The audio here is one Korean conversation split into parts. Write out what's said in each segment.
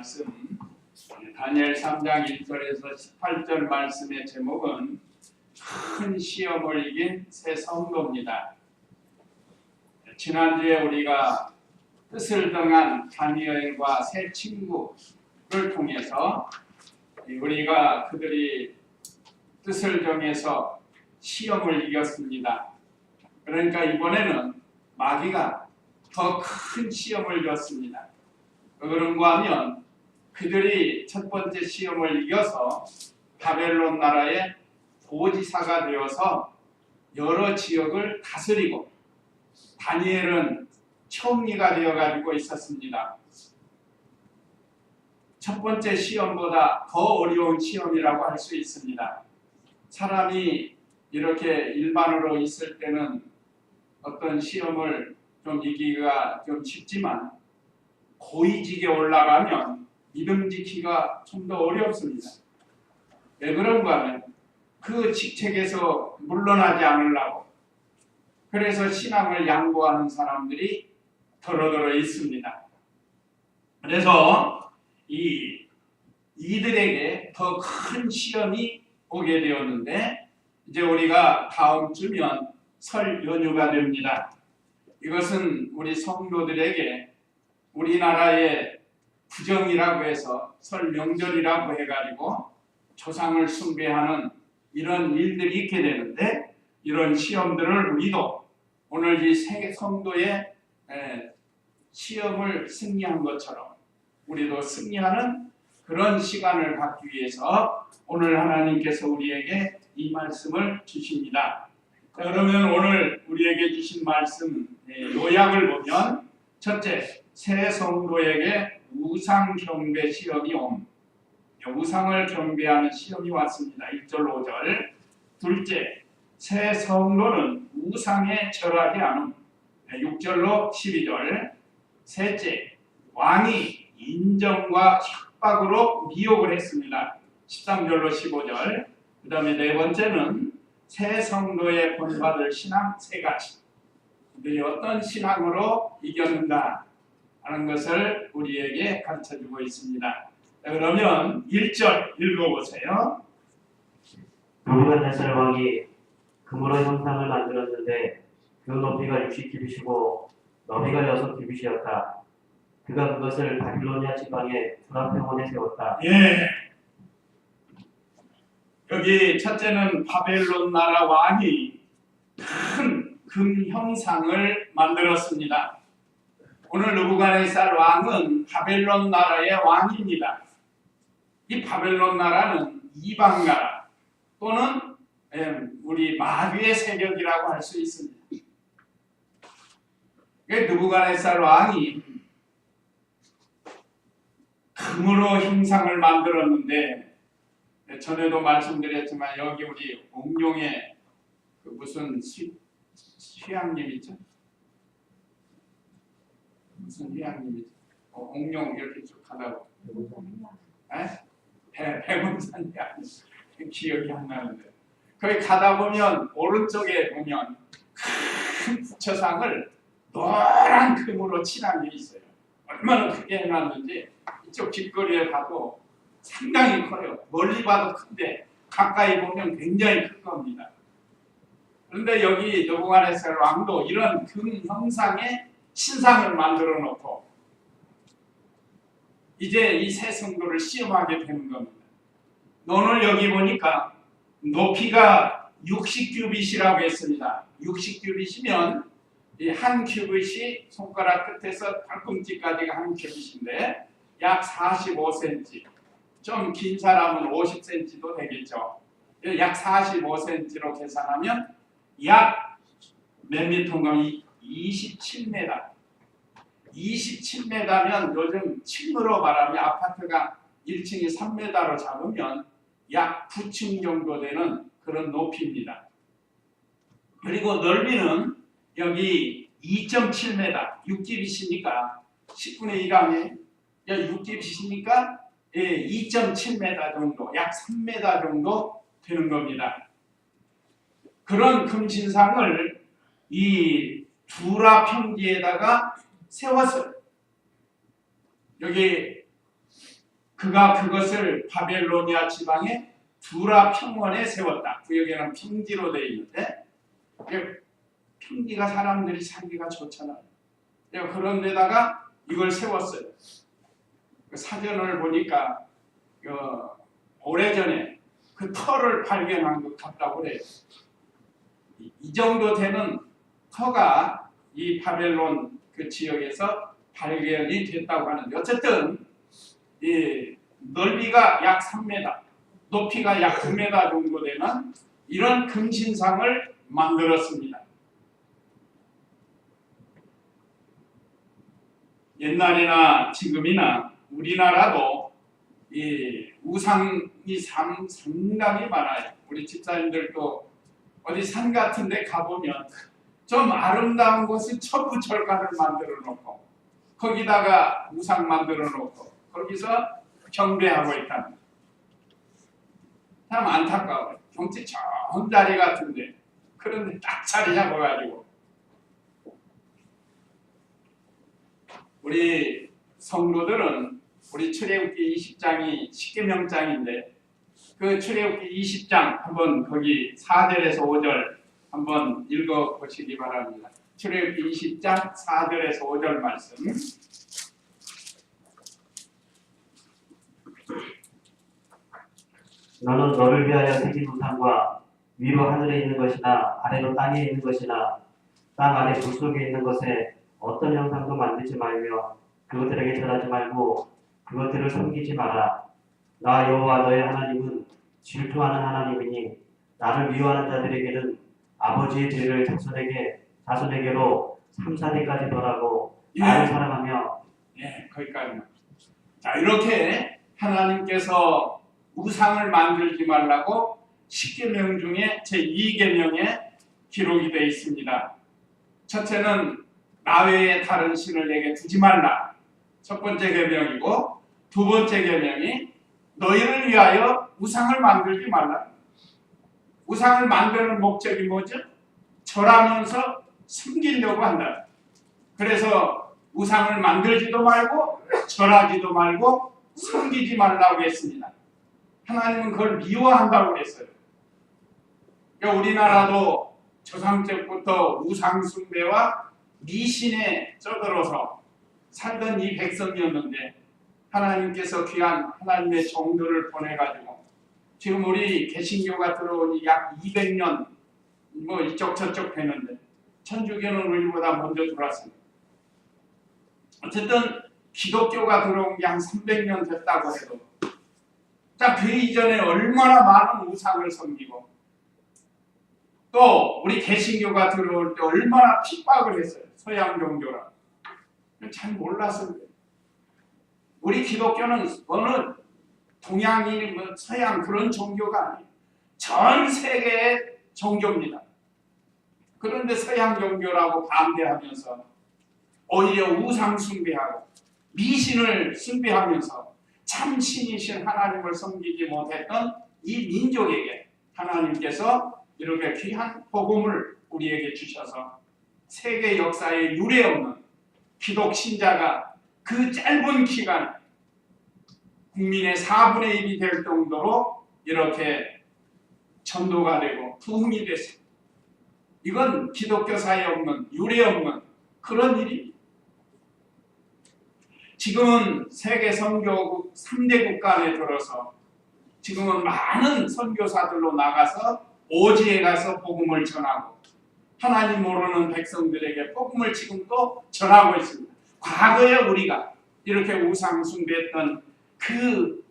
말씀 다니엘 3장 1절에서 18절 말씀의 제목은 큰 시험을 이긴 새 성도입니다. 지난주에 우리가 뜻을 정한 다니엘과 새 친구를 통해서 우리가 그들이 뜻을 정해서 시험을 이겼습니다. 그러니까 이번에는 마귀가 더 큰 시험을 줬습니다. 그런가 하면 그들이 첫 번째 시험을 이겨서 바벨론 나라의 도지사가 되어서 여러 지역을 다스리고 다니엘은 총리가 되어가지고 있었습니다. 첫 번째 시험보다 더 어려운 시험이라고 할 수 있습니다. 사람이 이렇게 일반으로 있을 때는 어떤 시험을 좀 이기기가 좀 쉽지만 고위직에 올라가면 믿음 지키기가 좀 더 어렵습니다. 왜 그런가 하면 그 직책에서 물러나지 않으려고 그래서 신앙을 양보하는 사람들이 더러더러 있습니다. 그래서 이들에게 더 큰 시험이 오게 되었는데 이제 우리가 다음 주면 설 연휴가 됩니다. 이것은 우리 성도들에게 우리나라의 구정이라고 해서 설 명절이라고 해가지고 조상을 숭배하는 이런 일들이 있게 되는데 이런 시험들을 우리도 오늘 이 성도의 시험을 승리한 것처럼 우리도 승리하는 그런 시간을 갖기 위해서 오늘 하나님께서 우리에게 이 말씀을 주십니다. 자, 그러면 오늘 우리에게 주신 말씀 요약을 보면 첫째, 새 성도에게 우상 경배 시험이 옴. 우상을 경배하는 시험이 왔습니다. 1절 5절. 둘째, 새 성도는 우상에 절하지 않음. 6절로 12절. 셋째, 왕이 인정과 협박으로 미혹을 했습니다. 13절로 15절. 그 다음에 네 번째는 새 성도의 본받을 신앙 세 가지. 그들이 어떤 신앙으로 이겼는가 하는 것을 우리에게 가르쳐주고 있습니다. 자, 그러면 1절 읽어보세요. 느부갓네살 왕이 금으로 형상을 만들었는데 그 높이가 60규빗이고 너비가 6규빗이었다. 그가 그것을 바빌로니아 지방의 불합평원에 세웠다. 예. 여기 첫째는 바벨론 나라 왕이 큰 금 형상을 만들었습니다. 오늘 느부갓네살 왕은 바벨론 나라의 왕입니다. 이 바벨론 나라는 이방 나라 또는 우리 마귀의 세력이라고 할 수 있습니다. 느부갓네살 왕이 금으로 형상을 만들었는데 전에도 말씀드렸지만 여기 우리 옥룡의 그 무슨 휘양님 있죠? 무슨 휘양님이죠? 옥룡 이렇게 쭉 가다가 백운산이 아니고 기억이 안 나는데 거기 가다 보면 오른쪽에 보면 큰 부처상을 노란 금으로 칠한 게 있어요. 얼마나 크게 해놨는지 이쪽 길거리에 가도 상당히 커요. 멀리 봐도 큰데 가까이 보면 굉장히 큰 겁니다. 그런데 여기 느부갓네살 왕도 이런 금 형상의 신상을 만들어 놓고 이제 이 새 성도를 시험하게 되는 겁니다. 오늘 여기 보니까 높이가 60규빗이라고 했습니다. 60규빗이면 한 규빗이 손가락 끝에서 발꿈치까지가 한 규빗인데 약 45cm. 좀 긴 사람은 50cm도 되겠죠. 약 45cm로 계산하면 약 몇 미터인가 27m. 27m면 요즘 층으로 말하면 아파트가 1층이 3m로 잡으면 약 9층 정도 되는 그런 높이입니다. 그리고 넓이는 여기 2.7m, 6규빗이니까 10분의 1 하면 6규빗이니까 2.7m 정도, 약 3m 정도 되는 겁니다. 그런 금신상을 이 두라 평지에다가 세웠어요. 여기 그가 그것을 바벨로니아 지방의 두라 평원에 세웠다. 구역에는 평지로 되어 있는데 평지가 사람들이 살기가 좋잖아요. 그런 데다가 이걸 세웠어요. 그 사전을 보니까 오래전에 그 터를 발견한 것 같다고 그래요. 이 정도 되는 터가 이 바벨론 그 지역에서 발견이 됐다고 하는데, 어쨌든 이 넓이가 약 3m, 높이가 약 9m 정도 되는 이런 금신상을 만들었습니다. 옛날이나 지금이나 우리나라도 이 우상이 상당히 많아요. 우리 집사님들도 어디 산 같은 데 가보면 좀 아름다운 곳에 천부철가를 만들어 놓고 거기다가 우상 만들어 놓고 거기서 경배하고 있다는, 참 안타까워요. 경치 좋은 자리 같은데 그런데 딱 자리 잡아가지고. 우리 성도들은 우리 출애굽기 20장이 10계명장인데 그 출애굽기 20장 한번 거기 4절에서 5절 한번 읽어 보시기 바랍니다. 출애굽기 20장 4절에서 5절 말씀. 너는 너를 위하여 새긴 우상과 위로 하늘에 있는 것이나 아래로 땅에 있는 것이나 땅 아래 물 속에 있는 것에 어떤 형상도 만들지 말며 그것들에게 절하지 말고 그것들을 섬기지 마라. 나 여호와 너의 하나님은 질투하는 하나님이니 나를 미워하는 자들에게는 아버지의 죄를 자손에게로 3, 4대까지 벌하고 나를 사랑하며. 거기까지만. 자, 이렇게 하나님께서 우상을 만들지 말라고 10계명 중에 제2계명에 기록이 되어 있습니다. 첫째는 나 외에 다른 신을 내게 두지 말라. 첫 번째 계명이고, 두 번째 계명이 너희를 위하여 우상을 만들지 말라. 우상을 만드는 목적이 뭐죠? 절하면서 숨기려고 한다. 그래서 우상을 만들지도 말고 절하지도 말고 숨기지 말라고 했습니다. 하나님은 그걸 미워한다고 했어요. 그러니까 우리나라도 조상 때부터 우상 숭배와 미신에 쩌들어서 살던 이 백성이었는데 하나님께서 귀한 하나님의 종들을 보내가지고 지금 우리 개신교가 들어오니 약 200년 뭐 이쪽 저쪽 되는데 천주교는 우리보다 먼저 들어왔습니다. 어쨌든 기독교가 들어온 게 한 300년 됐다고 해도, 자, 그 이전에 얼마나 많은 우상을 섬기고 또 우리 개신교가 들어올 때 얼마나 핍박을 했어요. 서양 종교라. 잘 몰랐어요. 우리 기독교는 어느 동양인, 서양 그런 종교가 아니에요. 전 세계의 종교입니다. 그런데 서양 종교라고 반대하면서 오히려 우상 숭배하고 미신을 숭배하면서 참 신이신 하나님을 섬기지 못했던 이 민족에게 하나님께서 이렇게 귀한 복음을 우리에게 주셔서 세계 역사에 유례없는 기독 신자가 그 짧은 기간 국민의 4분의 1이 될 정도로 이렇게 전도가 되고 부흥이 됐습니다. 이건 기독교사에 없는, 유례없는 그런 일입니다. 지금은 세계 선교국 3대 국가 안에 들어서 지금은 많은 선교사들로 나가서 오지에 가서 복음을 전하고 하나님 모르는 백성들에게 복음을 지금도 전하고 있습니다. 과거에 우리가 이렇게 우상 숭배했던 그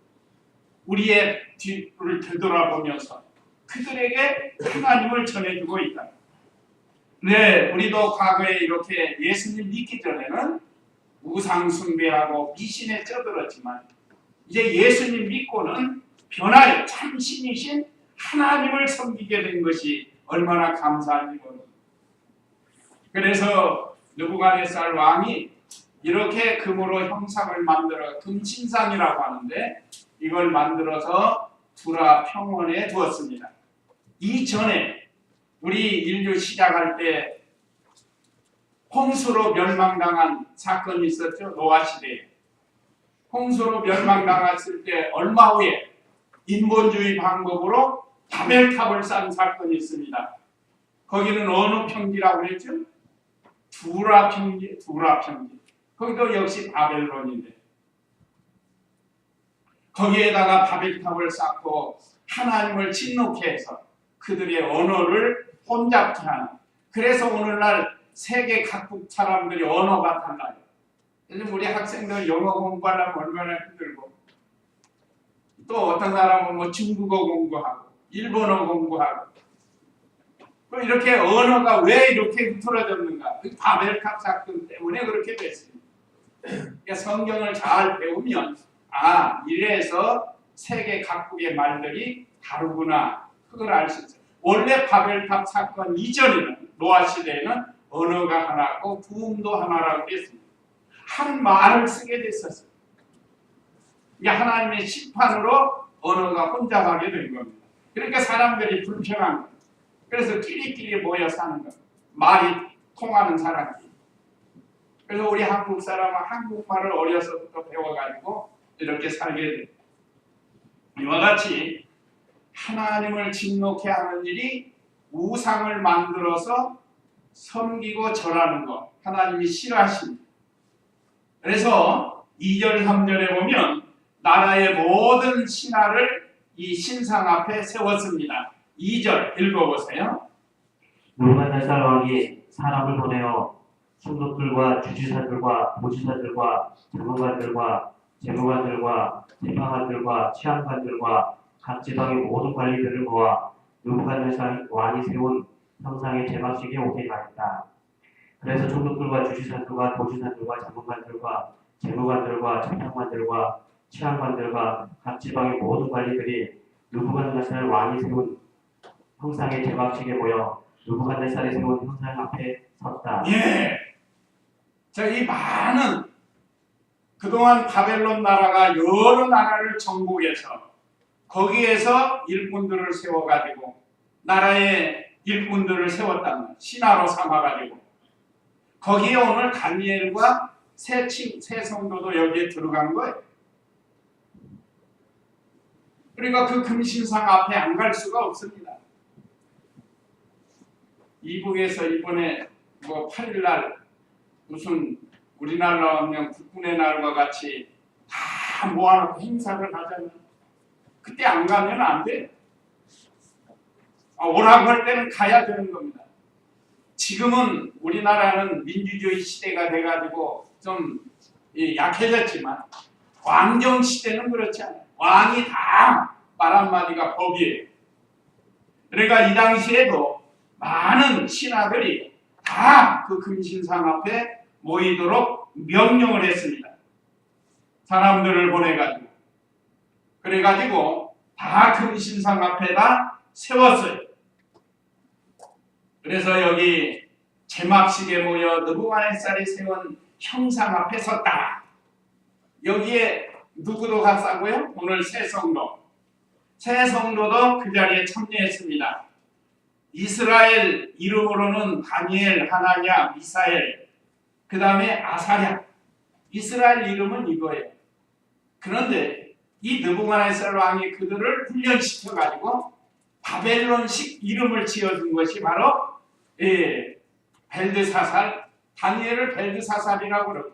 우리의 뒤를 되돌아보면서 그들에게 하나님을 전해주고 있다. 네, 우리도 과거에 이렇게 예수님 믿기 전에는 우상 숭배하고 미신에 쩌들었지만 이제 예수님 믿고는 변화의 참 신이신 하나님을 섬기게 된 것이 얼마나 감사한지 모릅니다. 그래서 느부갓네살 왕이 이렇게 금으로 형상을 만들어 금신상이라고 하는데 이걸 만들어서 두라 평원에 두었습니다. 이전에 우리 인류 시작할 때 홍수로 멸망당한 사건이 있었죠. 노아 시대에. 홍수로 멸망당했을 때 얼마 후에 인본주의 방법으로 바벨탑을 쌓은 사건이 있습니다. 거기는 어느 평지라고 그랬죠? 두라 평지, 두라 평지. 거기도 역시 바벨론인데 거기에다가 바벨탑을 쌓고 하나님을 진노케 해서 그들의 언어를 혼잡케 하는. 그래서 오늘날 세계 각국 사람들이 언어가 달라요. 요즘 우리 학생들 영어 공부하려면 얼마나 힘들고, 또 어떤 사람은 뭐 중국어 공부하고 일본어 공부하고, 또 이렇게 언어가 왜 이렇게 흐트러졌는가? 그 바벨탑 사건 때문에 그렇게 됐습니다. 그러니까 성경을 잘 배우면 이래서 세계 각국의 말들이 다르구나, 그걸 알 수 있어요. 원래 바벨탑 사건 이전에는 노아 시대에는 언어가 하나고 부음도 하나라고 했습니다. 한 말을 쓰게 됐었어요. 이게 하나님의 심판으로 언어가 혼잡하게 된 겁니다. 그러니까 사람들이 불평한 거예요. 그래서 끼리끼리 모여 사는 거예요. 말이 통하는 사람들이. 그래서 우리 한국 사람은 한국말을 어려서부터 배워가지고 이렇게 살게 돼요. 이와 같이 하나님을 진노케 하는 일이 우상을 만들어서 섬기고 절하는 것, 하나님이 싫어하십니다. 그래서 2절 3절에 보면 나라의 모든 신하를 이 신상 앞에 세웠습니다. 2절 읽어보세요. 느부갓네살 왕이 사람을 보내어 총독들과 주지사들과 보지사들과 자문관들과 재무관들과 재판관들과 치안관들과 각 지방의 모든 관리들을 모아 느부갓네살 왕이 세운 형상의 제막식에 오게 하였다. 그래서 총독들과 주지사들과 보지사들과 자문관들과 재무관들과 재판관들과 치안관들과 각 지방의 모든 관리들이 느부갓네살 왕이 세운 형상의 제막식에 모여 느부갓네살이 세운 형상 앞에 섰다. 예. 자, 이 많은 그동안 바벨론 나라가 여러 나라를 정복해서 거기에서 일꾼들을 세워가지고 나라의 일꾼들을 세웠다는 신하로 삼아가지고 거기에 오늘 다니엘과 새 성도도 여기에 들어간 거예요. 그러니까 그 금신상 앞에 안 갈 수가 없습니다. 이북에서 이번에 8일날 무슨 우리나라 하면 국군의 날과 같이 다 모아놓고 행사를 하잖아요. 그때 안 가면 안 돼. 오라고 할 때는 가야 되는 겁니다. 지금은 우리나라는 민주주의 시대가 돼가지고 좀 약해졌지만 왕정 시대는 그렇지 않아요. 왕이 다 말 한마디가 법이에요. 그러니까 이 당시에도 많은 신하들이 다 그 금신상 앞에 모이도록 명령을 했습니다. 사람들을 보내가지고. 그래가지고 다 금신상 앞에다 세웠어요. 그래서 여기 제막식에 모여 느부갓네살이 세운 형상 앞에 섰다. 여기에 누구도 갔다고요? 오늘 새 성도. 새 성도도 그 자리에 참여했습니다. 이스라엘 이름으로는 다니엘, 하나냐, 미사엘, 그 다음에 아사랴. 이스라엘 이름은 이거예요. 그런데 이 느부갓네살 왕이 그들을 훈련시켜가지고 바벨론식 이름을 지어준 것이 바로 벨드사살, 다니엘을 벨드사살이라고 그러고,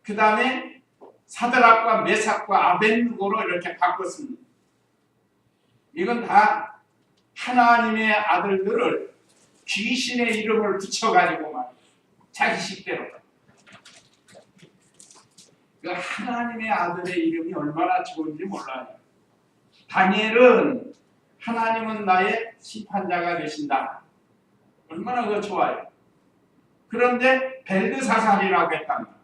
그 다음에 사드락과 메삭과 아벳느고로 이렇게 바꿨습니다. 이건 다 하나님의 아들들을 귀신의 이름을 붙여가지고 말 자기 식대로. 그 하나님의 아들의 이름이 얼마나 좋은지 몰라요. 다니엘은 하나님은 나의 심판자가 되신다. 얼마나 그거 좋아요. 그런데 벨드사살이라고 했답니다.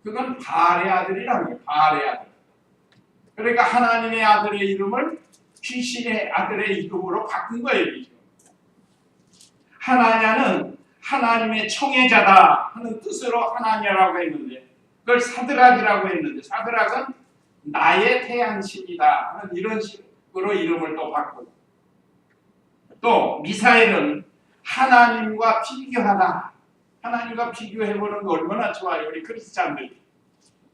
그건 바알의 아들이라는 거예요. 바알의 아들. 그러니까 하나님의 아들의 이름을 귀신의 아들의 이름으로 바꾼 거예요. 하나냐는 하나님의 청해자다 하는 뜻으로 하나냐라고 했는데 그걸 사드락이라고 했는데 사드락은 나의 태양신이다 하는 이런 식으로 이름을 또 바꾸고, 또 미사엘은 하나님과 비교하다. 하나님과 비교해보는 거 얼마나 좋아요. 우리 크리스찬들이.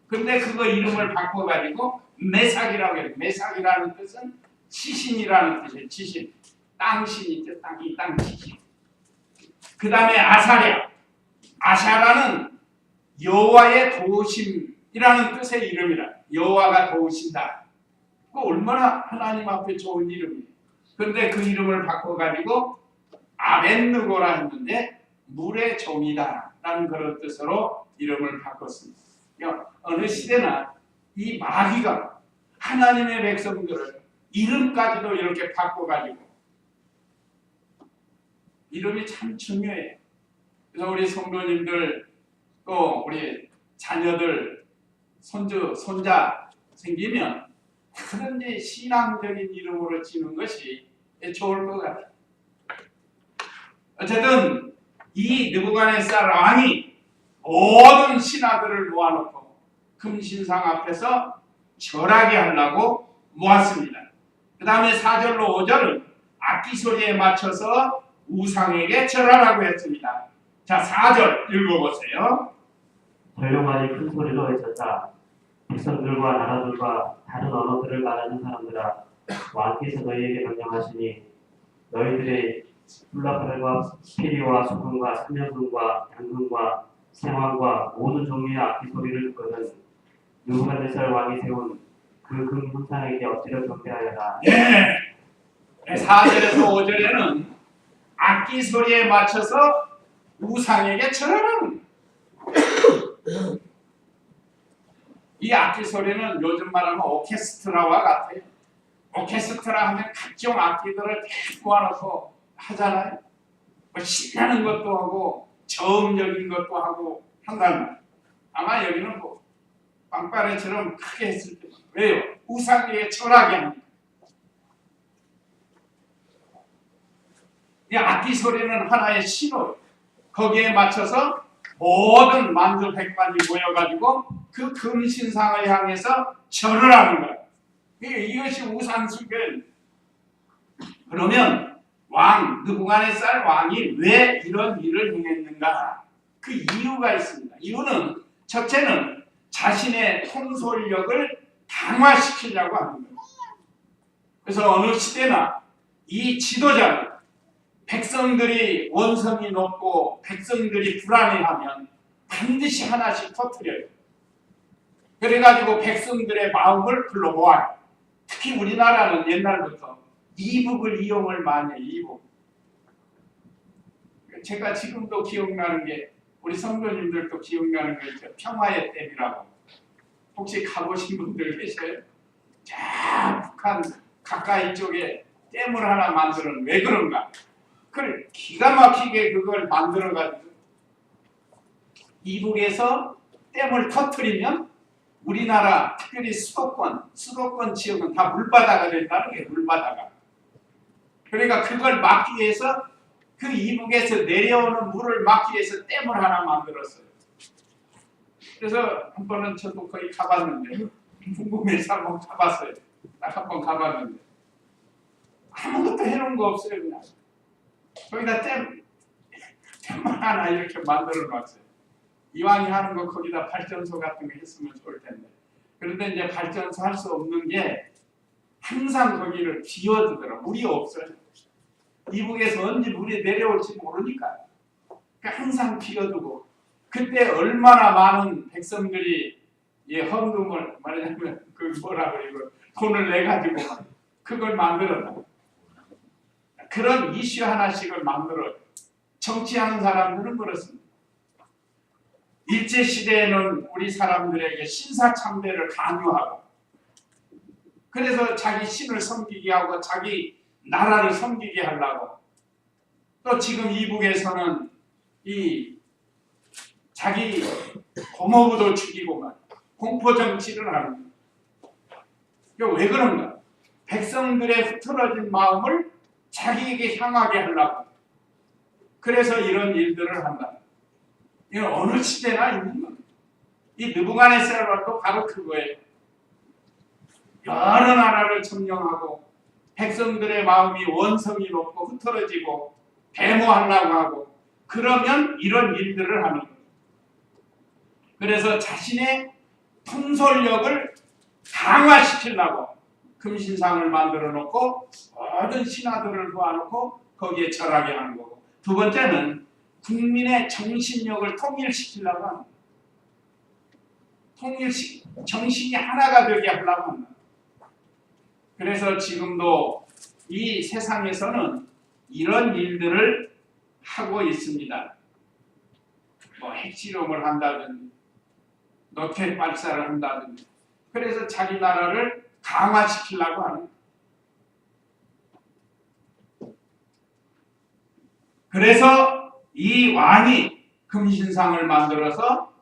근데 그거 이름을 바꿔가지고 메삭이라고 해요. 메삭이라는 뜻은 지신이라는 뜻이에요. 지신. 땅신이죠. 이 땅 지신. 그 다음에 아사랴. 아샤라는 여호와의 도우심이라는 뜻의 이름이라. 여호와가 도우신다. 그 얼마나 하나님 앞에 좋은 이름이에요. 근데 그 이름을 바꿔가지고 아벤느고라 했는데 물의 종이다 라는 그런 뜻으로 이름을 바꿨습니다. 어느 시대나 이 마귀가 하나님의 백성들을 이름까지도 이렇게 바꿔가지고 이름이 참 중요해요. 그래서 우리 성도님들 또 우리 자녀들 손주 손자 생기면 그런지 신앙적인 이름으로 지는 것이 좋을 것 같아요. 어쨌든 이 느부갓네살 왕이 모든 신하들을 모아놓고 금신상 앞에서 절하게 하려고 모았습니다. 그 다음에 4절로 5절은 악기 소리에 맞춰서 우상에게 절하라고 했습니다. 자, 4절 읽어보세요. 전령만이 큰 소리로 외쳤다. 백성들과 나라들과 다른 언어들을 말하는 사람들아, 왕께서 너희에게 명령하시니 너희들의 훌라팔과 피리와 소금과 삼년금과 양금과 생황과 모든 종류의 악기 소리를 듣거든 느부갓네살 왕이 세운 그 금 형상에게 엎드려 경배하여라. 예. 4절에서 5절에는 악기 소리에 맞춰서 우상에게 절하라는 이 악기 소리는 요즘 말하면 오케스트라와 같아요. 오케스트라 하면 각종 악기들을 다 모아놓고 하잖아요. 뭐 신나는 것도 하고 저음적인 것도 하고 한다는 말. 아마 여기는 뭐 빵빠레처럼 크게 했을 때 왜요? 우상에게 절하게 합니다. 이 악기 소리는 하나의 신호. 거기에 맞춰서 모든 만주 백관이 모여가지고 그 금신상을 향해서 절을 하는 거예요. 이것이 우상숭배예요. 그러면 왕 느부갓네살 왕이 왜 이런 일을 행했는가? 그 이유가 있습니다. 이유는 첫째는 자신의 통솔력을 강화시키려고 하는 거예요. 그래서 어느 시대나 이 지도자는 백성들이 원성이 높고 백성들이 불안해하면 반드시 하나씩 터뜨려요. 그래가지고 백성들의 마음을 불러 모아요. 특히 우리나라는 옛날부터 이북을 이용을 많이 해요. 이북. 제가 지금도 기억나는 게 우리 성도님들도 기억나는 게 있죠. 평화의 댐이라고. 혹시 가보신 분들 계세요? 저 북한 가까이 쪽에 댐을 하나 만드는 왜 그런가? 그걸 기가 막히게 그걸 만들어가지고 이북에서 댐을 터뜨리면 우리나라 특별히 수도권 지역은 다 물바다가 된다는 게 물바다가. 그러니까 그걸 막기 위해서 그 이북에서 내려오는 물을 막기 위해서 댐을 하나 만들었어요. 그래서 한 번은 저도 거기 가봤는데 궁금해서 한번 가봤어요. 딱 한 번 가봤는데 아무것도 해놓은 거 없어요. 그냥 거기다 댐만 하나 이렇게 만들어 놨어요. 이왕이 하는 거 거기다 발전소 같은 거 했으면 좋을 텐데. 그런데 이제 발전소 할 수 없는 게 항상 거기를 비워두더라. 물이 없어요. 이북에서 언제 물이 내려올지 모르니까. 그러니까 항상 비워두고 그때 얼마나 많은 백성들이 헌금을 말하자면 그 뭐라고 이거 돈을 내 가지고 그걸 만들었다. 그런 이슈 하나씩을 만들어. 정치하는 사람들은 그렇습니다. 일제 시대에는 우리 사람들에게 신사참배를 강요하고 그래서 자기 신을 섬기게 하고 자기 나라를 섬기게 하려고 또 지금 이북에서는 이 자기 고모부도 죽이고 막 공포정치를 하는 거예요. 왜 그런가? 백성들의 흐트러진 마음을 자기에게 향하게 하려고 그래서 이런 일들을 한다. 이건 어느 시대나 있는 겁니다. 이 느부갓네살도 바로 그거예요. 여러 나라를 점령하고 백성들의 마음이 원성이 높고 흐트러지고 데모하려고 하고 그러면 이런 일들을 하는 거예요. 그래서 자신의 통솔력을 강화시키려고 금신상을 만들어 놓고 모든 신하들을 모아놓고 거기에 절하게 하는 거고, 두 번째는 국민의 정신력을 통일시키려고 하는 거예요. 정신이 하나가 되게 하려고 합니다. 그래서 지금도 이 세상에서는 이런 일들을 하고 있습니다. 뭐 핵실험을 한다든지 로켓 발사를 한다든지, 그래서 자기 나라를 강화시키려고 하는. 그래서 이 왕이 금신상을 만들어서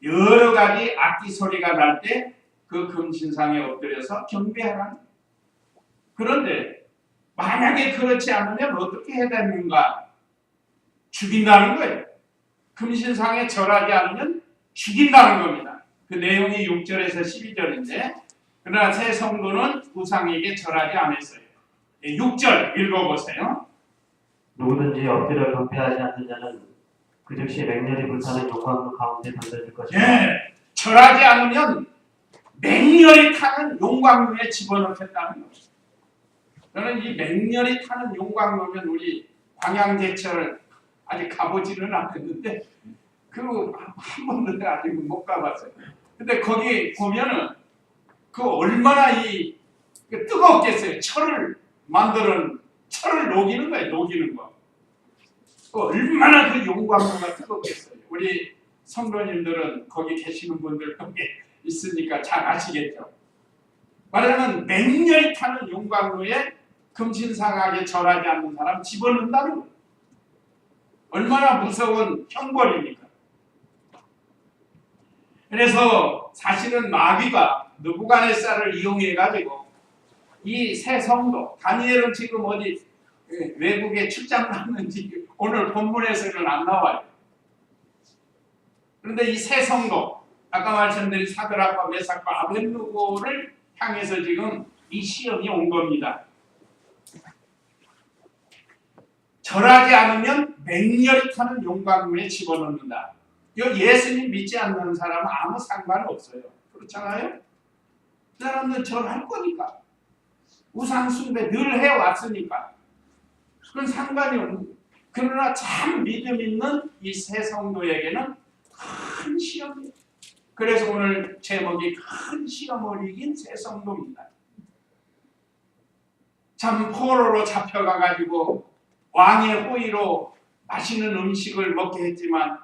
여러 가지 악기 소리가 날 때 그 금신상에 엎드려서 경배하라는. 그런데 만약에 그렇지 않으면 어떻게 해야 되는가? 죽인다는 거예요. 금신상에 절하지 않으면 죽인다는 겁니다. 그 내용이 6절에서 12절인데, 그러나 새 성도는 우상에게 절하지 않았어요. 6절 읽어보세요. 누구든지 엎드려 경배하지 않는 자는 그 즉시 맹렬히 불타는 용광로 가운데 던져질 것이다. 예, 절하지 않으면 맹렬히 타는 용광로에 집어넣겠다는 거죠. 저는 이 맹렬히 타는 용광로면 우리 광양제철 아직 가보지는 않았는데 그 한 번도 아직 못 가봤어요. 근데 거기 보면은 그 얼마나 이 뜨겁겠어요. 철을 녹이는 거예요. 녹이는 거. 얼마나 그 용광로가 뜨겁겠어요. 우리 성도님들은 거기 계시는 분들 거기 있으니까 잘 아시겠죠. 말하자면 맹렬히 타는 용광로에 금신상하게 절하지 않는 사람 집어넣는다는 거예요. 얼마나 무서운 형벌입니까? 그래서 사실은 마귀가 느부갓네살을 이용해 가지고 이 새 성도, 다니엘은 지금 어디 외국에 출장 갔는지 오늘 본문에서는 안 나와요. 그런데 이 새 성도, 아까 말씀드린 사드락과 메삭과 아벳느고를 향해서 지금 이 시험이 온 겁니다. 절하지 않으면 맹렬히 타는 용광로에 집어넣는다. 이거 예수님 믿지 않는 사람은 아무 상관 없어요. 그렇잖아요? 그 사람은 절할 거니까. 우상 숭배 늘 해왔으니까. 그건 상관이 없는 거예요. 그러나 참 믿음 있는 이 새 성도에게는 큰 시험이에요. 그래서 오늘 제목이 큰 시험을 이긴 새 성도입니다. 참 포로로 잡혀가가지고 왕의 호의로 맛있는 음식을 먹게 했지만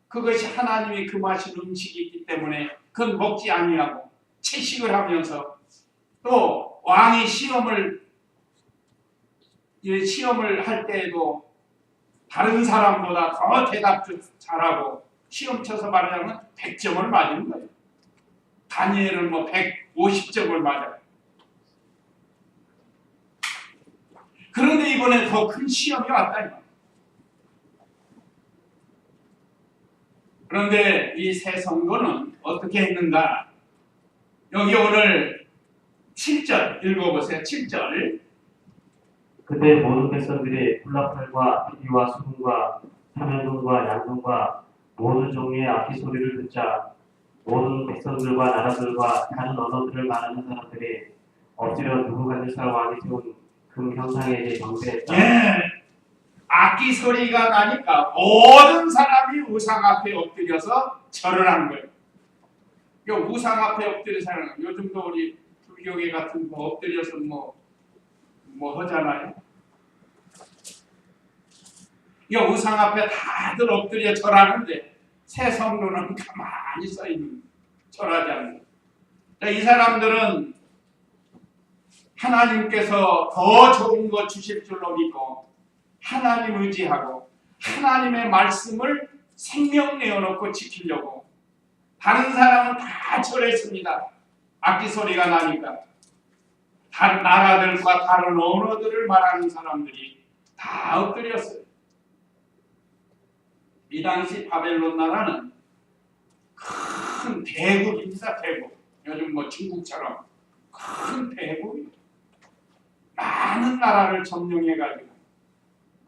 그것이 하나님이 금하신 음식이기 때문에 그건 먹지 아니하고 채식을 하면서, 또 왕이 시험을 할 때에도 다른 사람보다 더 대답도 잘하고 시험 쳐서 말하자면 100점을 맞은 거예요. 다니엘은 뭐 150점을 맞아요. 그런데 이번에 더 큰 시험이 왔다. 그런데 이 새 성도는 어떻게 했는가? 여기 오늘 7절 읽어보세요. 7절. 그때 모든 백성들이 훌라팔과 피리와 수금과 사면금과 양금과 모든 종류의 악기 소리를 듣자 모든 백성들과 나라들과 다른 언어들을 말하는 사람들이 엎드려 느부갓네살 왕이 세운 금 형상에게 경배했다. 예, 악기 소리가 나니까 모든 사람이 우상 앞에 엎드려서 절을 한 거예요. 우상 앞에 엎드려서 하는 거예요. 요즘도 우리 불교계 같은 거 엎드려서 뭐 하잖아요. 우상 앞에 다들 엎드려 절하는데 새 성도는 가만히 서 있는, 절하지 않는. 이 사람들은 하나님께서 더 좋은 거 주실 줄로 믿고 하나님 의지하고 하나님의 말씀을 생명 내어놓고 지키려고. 다른 사람은 다 절했습니다. 악기 소리가 나니까. 다른 나라들과 다른 언어들을 말하는 사람들이 다 엎드렸어요. 이 당시 바벨론 나라는 큰 대국입니다. 대국. 요즘 뭐 중국처럼 큰 대국이에요. 많은 나라를 점령해가지고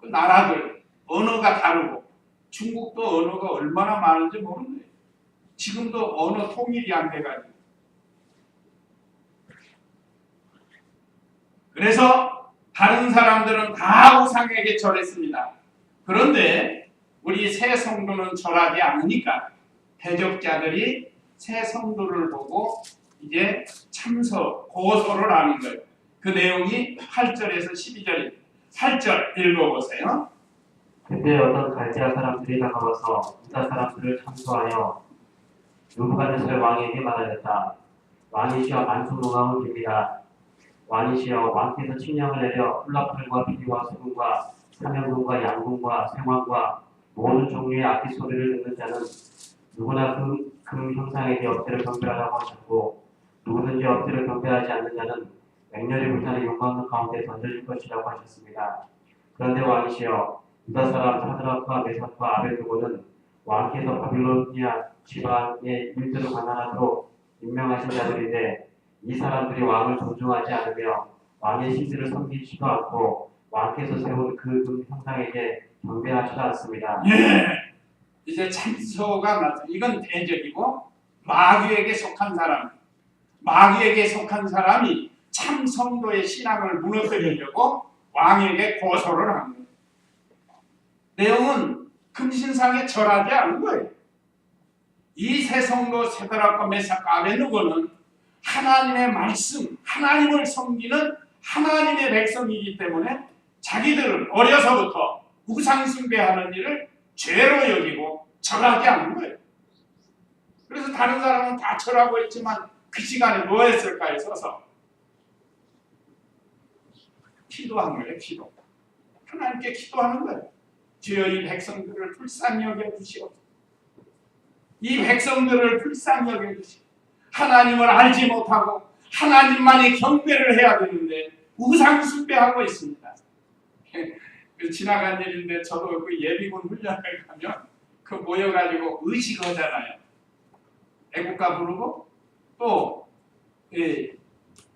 그 나라들 언어가 다르고, 중국도 언어가 얼마나 많은지 모르는데 지금도 언어 통일이 안 돼가지고. 그래서 다른 사람들은 다 우상에게 절했습니다. 그런데 우리 새 성도는 절하지 않으니까 대적자들이 새 성도를 보고 이제 참서, 고소를 하는 거예요. 그 내용이 8절에서 12절입니다. 8절 읽어보세요. 그때 어떤 갈대아 사람들이 다가와서 유다 사람들을 참소하여 느부갓네살 왕에게 말하였다. 왕이시여 만수무강을 빕니다. 왕이시여 왕께서 칙령을 내려 훌라풀과 피리와 소금과 사면금과 양금과 생황과 모든 종류의 악기 소리를 듣는 자는 누구나 금 형상에게 엎드려 경배하라고 하셨고 누구든지 엎드려 경배하지 않는 자는 맹렬히 불타는 용광로 가운데 던져질 것이라고 하셨습니다. 그런데 왕이시여 유다 사람 사드락과 메삭과 아벨드고는 왕께서 바빌로니아 지방의 일들을 관할하도록 임명하신 자들인데 이 사람들이 왕을 존중하지 않으며 왕의 신들을 섬기지도 않고 왕께서 세운 그 금 형상에게 경배하지도 않습니다. 예, 이제 참소가 나서 이건 대적이고 마귀에게 속한 사람, 마귀에게 속한 사람이 참 성도의 신앙을 무너뜨리려고 왕에게 고소를 한 거예요. 내용은 금신상에 절하지 않은 거예요. 이 새 성도 세드락과 메삭과 아벤누고는 하나님의 말씀, 하나님을 섬기는 하나님의 백성이기 때문에 자기들은 어려서부터 우상 숭배하는 일을 죄로 여기고 절하지 않는 거예요. 그래서 다른 사람은 다 절하고 있지만 그 시간에 뭐 했을까요? 서서 기도한 거예요. 기도. 하나님께 기도하는 거예요. 주여 이 백성들을 불쌍히 여겨주시옵소서. 이 백성들을 불쌍히 여겨주시옵소서. 하나님을 알지 못하고 하나님만이 경배를 해야 되는데 우상 숭배하고 있습니다. 지나간 일인데 저도 그 예비군 훈련을 가면 그 모여가지고 의식하잖아요. 애국가 부르고 또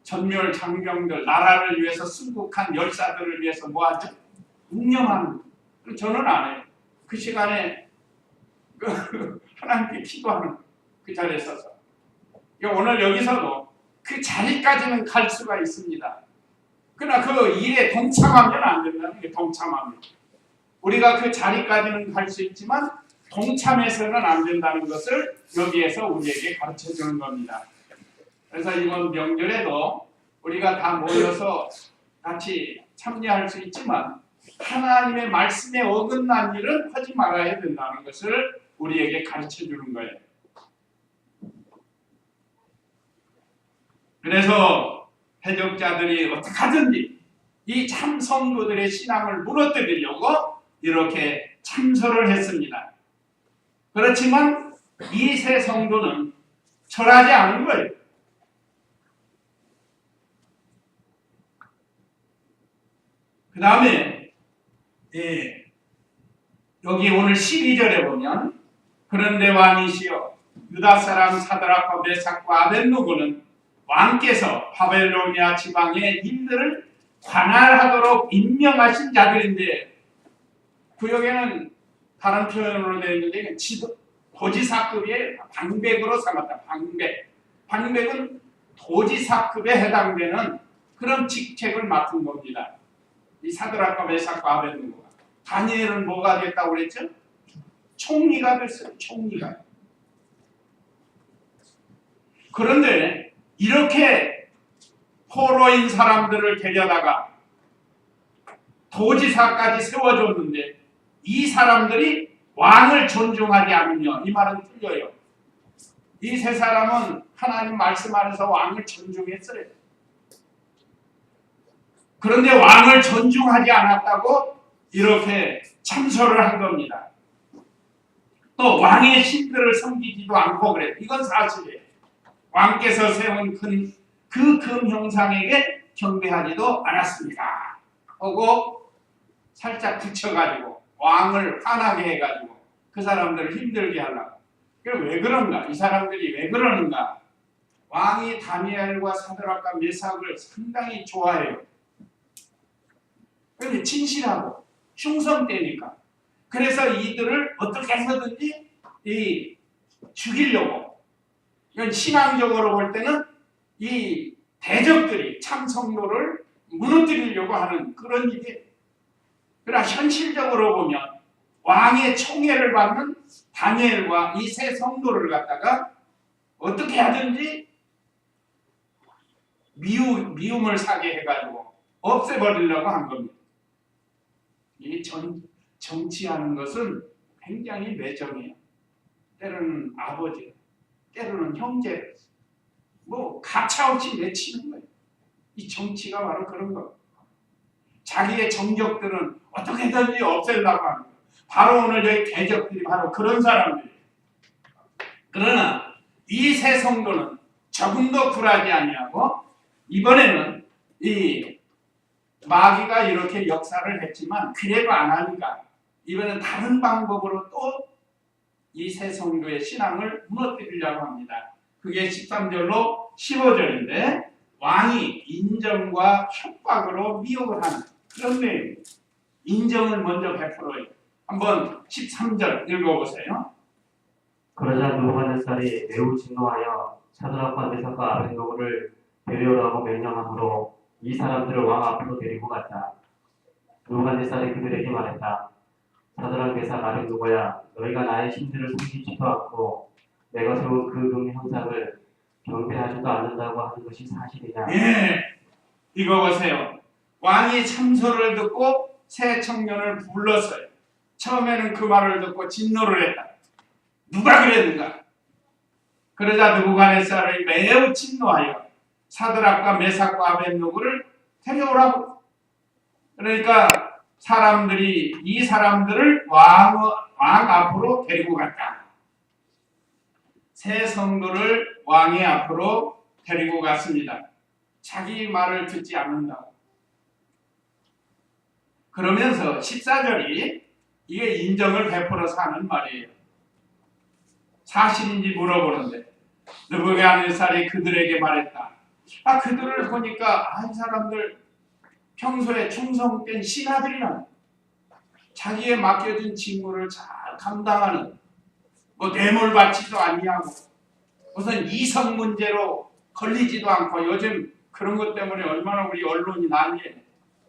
전멸 장병들 나라를 위해서 순국한 열사들을 위해서 뭐하죠? 묵념하는. 저는 안 해요. 그 시간에 하나님께 기도하는 그 자리에 서서. 오늘 여기서도 그 자리까지는 갈 수가 있습니다. 그러나 그 일에 동참하면 안 된다는 게 동참하면. 우리가 그 자리까지는 갈 수 있지만 동참해서는 안 된다는 것을 여기에서 우리에게 가르쳐 주는 겁니다. 그래서 이번 명절에도 우리가 다 모여서 같이 참여할 수 있지만 하나님의 말씀에 어긋난 일은 하지 말아야 된다는 것을 우리에게 가르쳐 주는 거예요. 그래서 해적자들이 어떻게 하든지 이 참 성도들의 신앙을 무너뜨리려고 이렇게 참소를 했습니다. 그렇지만 이 세 성도는 절하지 않은 거예요. 그 다음에 여기 오늘 12절에 보면 그런데 왕이시여 유다 사람 사드락과 메삭과 아벤누고는 왕께서 바벨로니아 지방의 인들을 관할하도록 임명하신 자들인데 구역에는 다른 표현으로 되어 있는데 도지사급의 방백으로 삼았다. 방백은 도지사급에 해당되는 그런 직책을 맡은 겁니다. 이 사드락과 메삭과 아벤누고가. 다니엘은 뭐가 됐다고 그랬죠? 총리가 됐어요. 총리가. 그런데 이렇게 포로인 사람들을 데려다가 도지사까지 세워줬는데 이 사람들이 왕을 존중하지 않으며, 이 말은 틀려요. 이 세 사람은 하나님 말씀 안에서 왕을 존중했어요. 그런데 왕을 존중하지 않았다고 이렇게 참소를 한 겁니다. 또 왕의 신들을 섬기지도 않고 그래요. 이건 사실이에요. 왕께서 세운 그 금 형상에게 경배하지도 않았습니다. 하고 살짝 붙여가지고 왕을 화나게 해가지고 그 사람들을 힘들게 하려고. 왜 그런가? 이 사람들이 왜 그러는가? 왕이 다니엘과 사드락과 메삭을 상당히 좋아해요. 근데 진실하고 충성되니까. 그래서 이들을 어떻게 해서든지 이 죽이려고. 이건 신앙적으로 볼 때는 이 대적들이 참 성도를 무너뜨리려고 하는 그런 일이에요. 그러나 현실적으로 보면 왕의 총애를 받는 다니엘과 이 세 성도를 갖다가 어떻게 하든지 미움을 사게 해가지고 없애버리려고 한 겁니다. 이 정치하는 것은 굉장히 매정해요. 때로는 아버지, 때로는 형제, 뭐 가차없이 내치는 거예요. 이 정치가 바로 그런 거예요. 자기의 정적들은 어떻게든지 없애려고 하는 거예요. 바로 오늘 여기 대적들이 바로 그런 사람들이에요. 그러나 이 세 성도는 조금 더 굴하지 아니하고 이번에는 이 마귀가 이렇게 역사를 했지만 그래도 안 하니까 이번엔 다른 방법으로 또 이 세 성도의 신앙을 무너뜨리려고 합니다. 그게 13절로 15절인데 왕이 인정과 협박으로 미혹을 하는 그런 내용입니다. 인정을 먼저 베풀어요. 한번 13절 읽어보세요. 그러자 느부갓네살이 매우 진노하여 사드락과 메삭과 아벤노고를 데려오라고 명령하므로 이 사람들을 왕 앞으로 데리고 갔다. 느부갓네살이 그들에게 말했다. 사드락, 메삭, 아벤노고야, 너희가 나의 신들을 섬기지도 않고 내가 세운 그 금 형상을 경배하지도 않는다고 하는 것이 사실이냐? 예, 이거 보세요. 왕이 참소를 듣고 새 청년을 불렀어요. 처음에는 그 말을 듣고 진노를 했다. 누가 그랬는가? 그러자 느부갓네살이 매우 진노하여 사드락과 메삭과 아벤노고를 데려오라고. 그러니까 사람들이 이 사람들을 왕 앞으로 데리고 갔다. 새 성도를 왕의 앞으로 데리고 갔습니다. 자기 말을 듣지 않는다고. 그러면서 14절이 이게 인정을 베풀어서 하는 말이에요. 사실인지 물어보는데 느부갓네살이 그들에게 말했다. 그들을 보니까 이 사람들 평소에 충성된 신하들이라 자기에 맡겨진 직무를 잘 감당하는 뭐 뇌물 받지도 아니하고 무슨 이성 문제로 걸리지도 않고 요즘 그런 것 때문에 얼마나 우리 언론이 난리예요.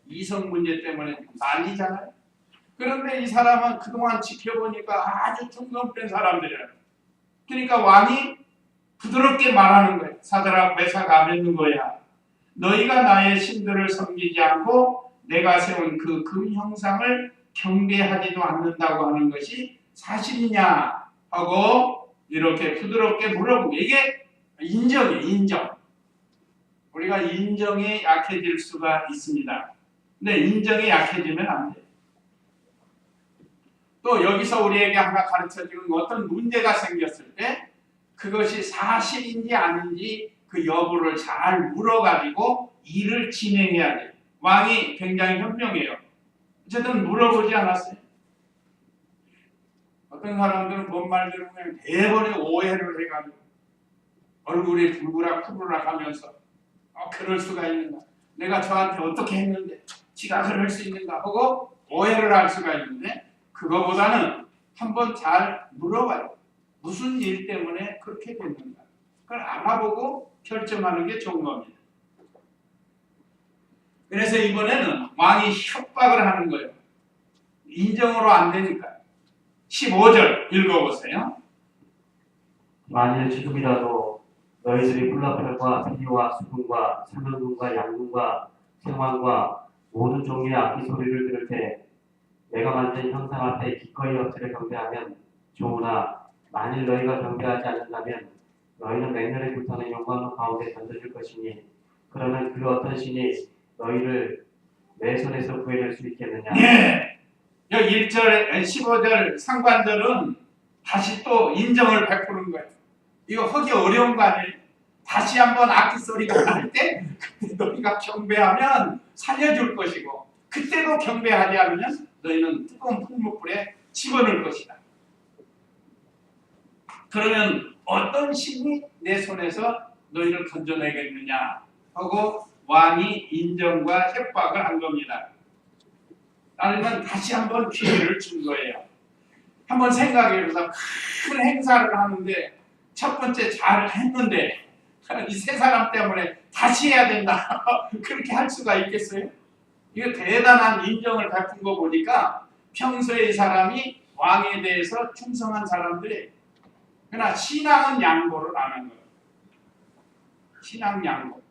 이성 문제 때문에 난리잖아요. 그런데 이 사람은 그동안 지켜보니까 아주 충성된 사람들이라. 그러니까 왕이 부드럽게 말하는 거예요. 사드락, 메삭, 아벤노고야, 너희가 나의 신들을 섬기지 않고 내가 세운 그 금 형상을 경배하지도 않는다고 하는 것이 사실이냐 하고 이렇게 부드럽게 물어보고, 이게 인정이에요. 인정. 우리가 인정에 약해질 수가 있습니다. 근데 인정에 약해지면 안 돼요. 또 여기서 우리에게 하나 가르쳐주는 어떤 문제가 생겼을 때 그것이 사실인지 아닌지 그 여부를 잘 물어가지고 일을 진행해야 돼요. 왕이 굉장히 현명해요. 어쨌든 물어보지 않았어요. 어떤 사람들은 뭔 말 들으면 대번에 오해를 해가지고 얼굴이 붉으락푸르락 하면서 그럴 수가 있는가, 내가 저한테 어떻게 했는데 지가 그럴 수 있는가 하고 오해를 할 수가 있는데, 그거보다는 한번 잘 물어봐요. 무슨 일 때문에 그렇게 됐는가, 그걸 알아보고 결정하는 게 좋은 겁니다. 그래서 이번에는 왕이 협박을 하는 거예요. 인정으로 안 되니까. 15절 읽어보세요. 만일 지금이라도 너희들이 뿔라펠과 피리와 수금과 사면금과 양금과 생황과 모든 종류의 악기 소리를 들을 때 내가 만든 형상 앞에 기꺼이 엎드려 경배하면 좋으나, 만일 너희가 경배하지 않는다면 너희는 맹렬히 불타는 영광의 가운데 던져질 것이니, 그러면 그 어떤 신이 너희를 내 손에서 구해낼 수 있겠느냐? 예. 여기 1절, 15절 상관절은 다시 또 인정을 베푸는 거예요. 이거 하기 어려운 거 아니에요? 다시 한번 악기 소리가 날 때 그때 너희가 경배하면 살려줄 것이고, 그때도 경배하지 않으면 너희는 뜨거운 풀무불에 집어넣을 것이다. 그러면 어떤 신이 내 손에서 너희를 건져내겠느냐 하고 왕이 인정과 협박을 한 겁니다. 아니면 다시 한번 기회를 준 거예요. 한번 생각해보자. 큰 행사를 하는데 첫 번째 잘 했는데 이 세 사람 때문에 다시 해야 된다. 그렇게 할 수가 있겠어요? 이거 대단한 인정을 베푼 거 보니까 평소에 이 사람이 왕에 대해서 충성한 사람들이, 그러나 신앙은 양보를 안 한 거예요. 신앙 양보.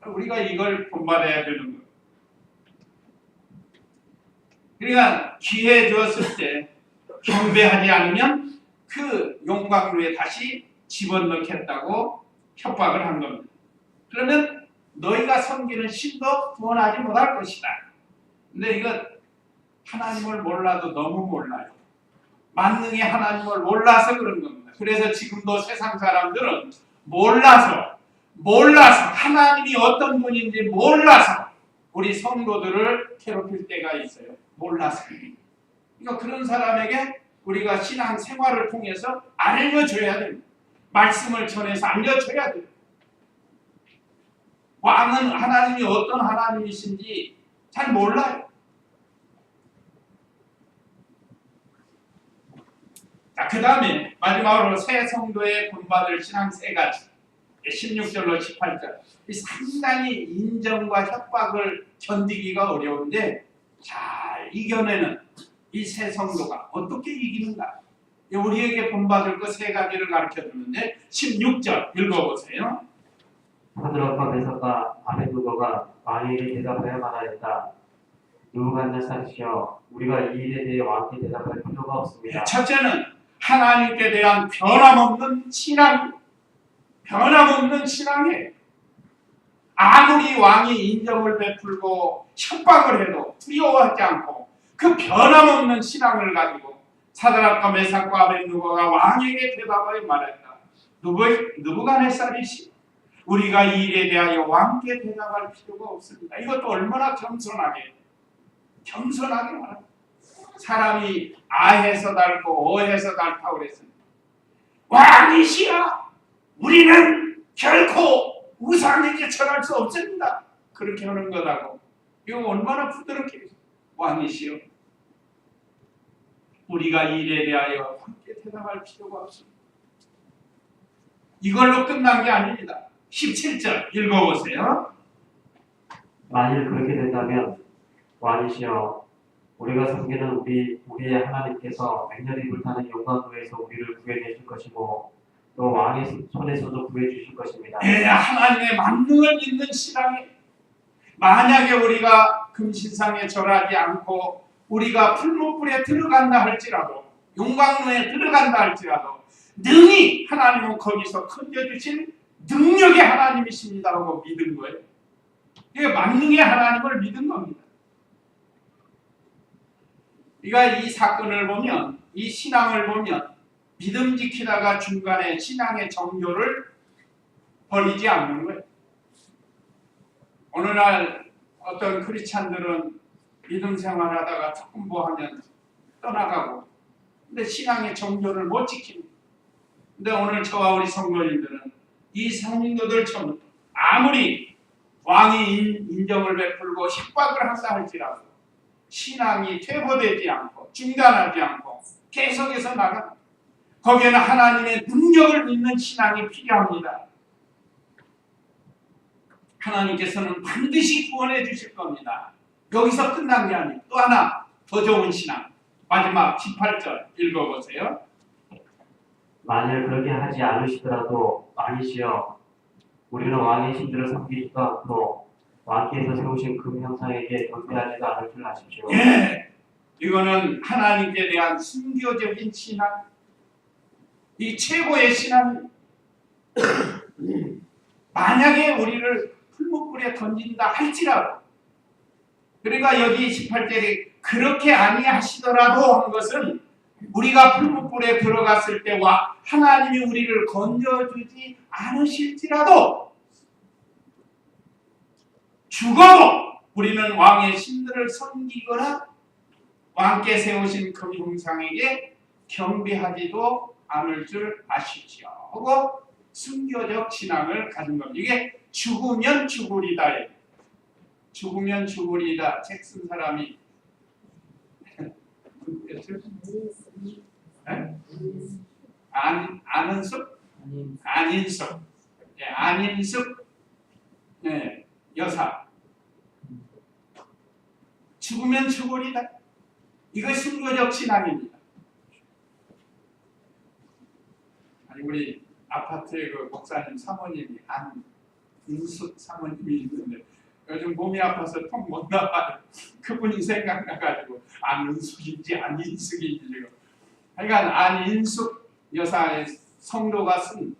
우리가 이걸 본받아야 되는 거예요. 그러니까 기회 주었을 때 경배하지 않으면 그 용광로에 다시 집어넣겠다고 협박을 한 겁니다. 그러면 너희가 섬기는 신도 구원하지 못할 것이다. 근데 이거 하나님을 몰라도 너무 몰라요. 만능의 하나님을 몰라서 그런 겁니다. 그래서 지금도 세상 사람들은 몰라서 하나님이 어떤 분인지 몰라서 우리 성도들을 괴롭힐 때가 있어요. 몰라서. 그러니까 그런 사람에게 우리가 신앙 생활을 통해서 알려줘야 됩니다. 말씀을 전해서 알려줘야 돼요. 왕은 하나님이 어떤 하나님이신지 잘 몰라요. 자, 그 다음에 마지막으로 새 성도의 본받을 신앙 세 가지. 16절로 18절. 상당히 인정과 협박을 견디기가 어려운데 잘 이겨내는 이 새 성도가 어떻게 이기는가? 우리에게 본받을 것 세 가지를 가르쳐 주는데 16절 읽어보세요. 하늘과 메사가 아벤누고가 왕에게 대답하여 말하였다. 누부갓네살이시여, 우리가 이 일에 대해 왕께 대답할 필요가 없습니다. 첫째는 하나님께 대한 변함없는 신앙, 변함없는 신앙이에요. 아무리 왕이 인정을 베풀고 협박을 해도 두려워하지 않고 그 변함없는 신앙을 가지고 사드락과 메삭과 아벤누고가 왕에게 대답하여 말했다. 누부갓네살이시여, 우리가 이 일에 대하여 왕께 대답할 필요가 없습니다. 이것도 얼마나 겸손하게 말합니다. 사람이 아해서 닳고 어해서 닳다고 그랬습니다. 왕이시여, 우리는 결코 우상에게 절할 수 없습니다. 그렇게 하는 거라고. 이거 얼마나 부드럽게. 왕이시여, 우리가 이 일에 대하여 함께 대답할 필요가 없습니다. 이걸로 끝난 게 아닙니다. 17절 읽어보세요. 만일 그렇게 된다면 왕이시여, 우리가 섬기는 우리의 하나님께서 맹렬히 불타는 용광로에서 우리를 구해내실 것이고 또 왕의 손에서도 구해주실 것입니다. 하나님의 만능을 믿는 신앙이, 만약에 우리가 금신상에 절하지 않고 우리가 풀무불에 들어간다 할지라도, 용광로에 들어간다 할지라도 능히 하나님은 거기서 건져주신 능력의 하나님이십니다라고 믿은 거예요. 이게 만능의 하나님을 믿은 겁니다. 우리가 이 사건을 보면, 이 신앙을 보면 믿음 지키다가 중간에 신앙의 정교를 버리지 않는 거예요. 오늘날 어떤 크리스찬들은 믿음 생활하다가 조금 뭐 하면 떠나가고, 근데 신앙의 정교를 못 지킵니다. 근데 오늘 저와 우리 성도님들은 이 성도들처럼 아무리 왕이 인정을 베풀고 협박을 한다 할지라도 신앙이 퇴보되지 않고 중단하지 않고 계속해서 나가. 거기에는 하나님의 능력을 믿는 신앙이 필요합니다. 하나님께서는 반드시 구원해 주실 겁니다. 여기서 끝난 게 아니에요. 또 하나 더 좋은 신앙. 마지막 18절 읽어보세요. 만일 그렇게 하지 않으시더라도 왕이시여, 우리는 왕의 신들을 섬기지도 않고 왕께서 세우신 금 형상에게 경배하지도 않을 줄 아십시오. 이거는 하나님께 대한 순교적인 신앙, 이 최고의 신앙. 만약에 우리를 풀무불에 던진다 할지라도, 그러니까 여기 18절에 그렇게 아니하시더라도 한 것은 우리가 풀무불에 들어갔을 때와 하나님이 우리를 건져주지 않으실지라도 죽어도 우리는 왕의 신들을 섬기거나 왕께 세우신 금 형상에게 경배하지도 않을 줄 아시지요. 하고 순교적 신앙을 가진 겁니다. 이게 죽으면 죽으리다. 죽으면 죽으리다. 책 쓴 사람이 네? 안은숙? 안인숙. 예, 안인숙 네, 여사. 죽으면 죽으리다. 이거 순교적 신앙입니다. 아니 우리 아파트에 그 목사님 사모님이 안인숙 사모님이 있는데 요즘 몸이 아파서 통 못 나가요. 그분이 생각나가지고 안은숙인지 안인숙인지 지금. 그러니까 안인숙 여사의 성도가 쓴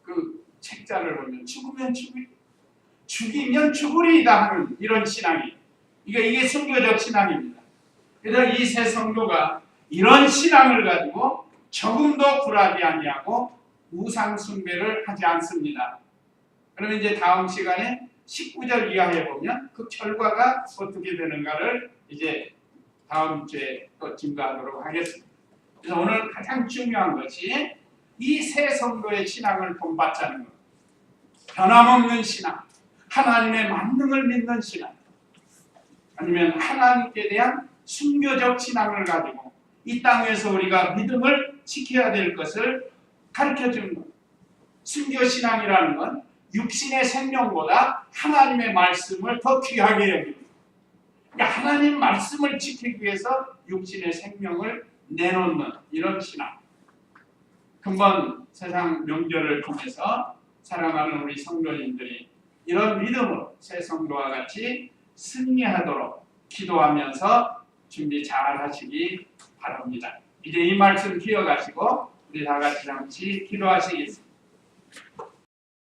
그 책자를 보면 죽이면 죽으리이다 하는 이런 신앙이 이게 순교적 신앙입니다. 그래서 이 세 성도가 이런 신앙을 가지고 조금도 굴하지 아니하고 우상 숭배를 하지 않습니다. 그러면 이제 다음 시간에 19절 이하에 보면 그 결과가 어떻게 되는가를 이제 다음 주에 또 증거하도록 하겠습니다. 그래서 오늘 가장 중요한 것이 이 세 성도의 신앙을 본받자는 것. 변함없는 신앙, 하나님의 만능을 믿는 신앙, 아니면 하나님께 대한 순교적 신앙을 가지고 이 땅에서 우리가 믿음을 지켜야 될 것을 가르쳐주는 것. 순교 신앙이라는 건 육신의 생명보다 하나님의 말씀을 더 귀하게 여깁니다. 그러니까 하나님 말씀을 지키기 위해서 육신의 생명을 내놓는 이런 신앙. 금번 세상 명절을 통해서 사랑하는 우리 성도님들이 이런 믿음으로 새 성도와 같이 승리하도록 기도하면서 준비 잘 하시기 바랍니다. 이제 이 말씀 기억하시고 우리 다 같이 잠시 기도하시겠습니다.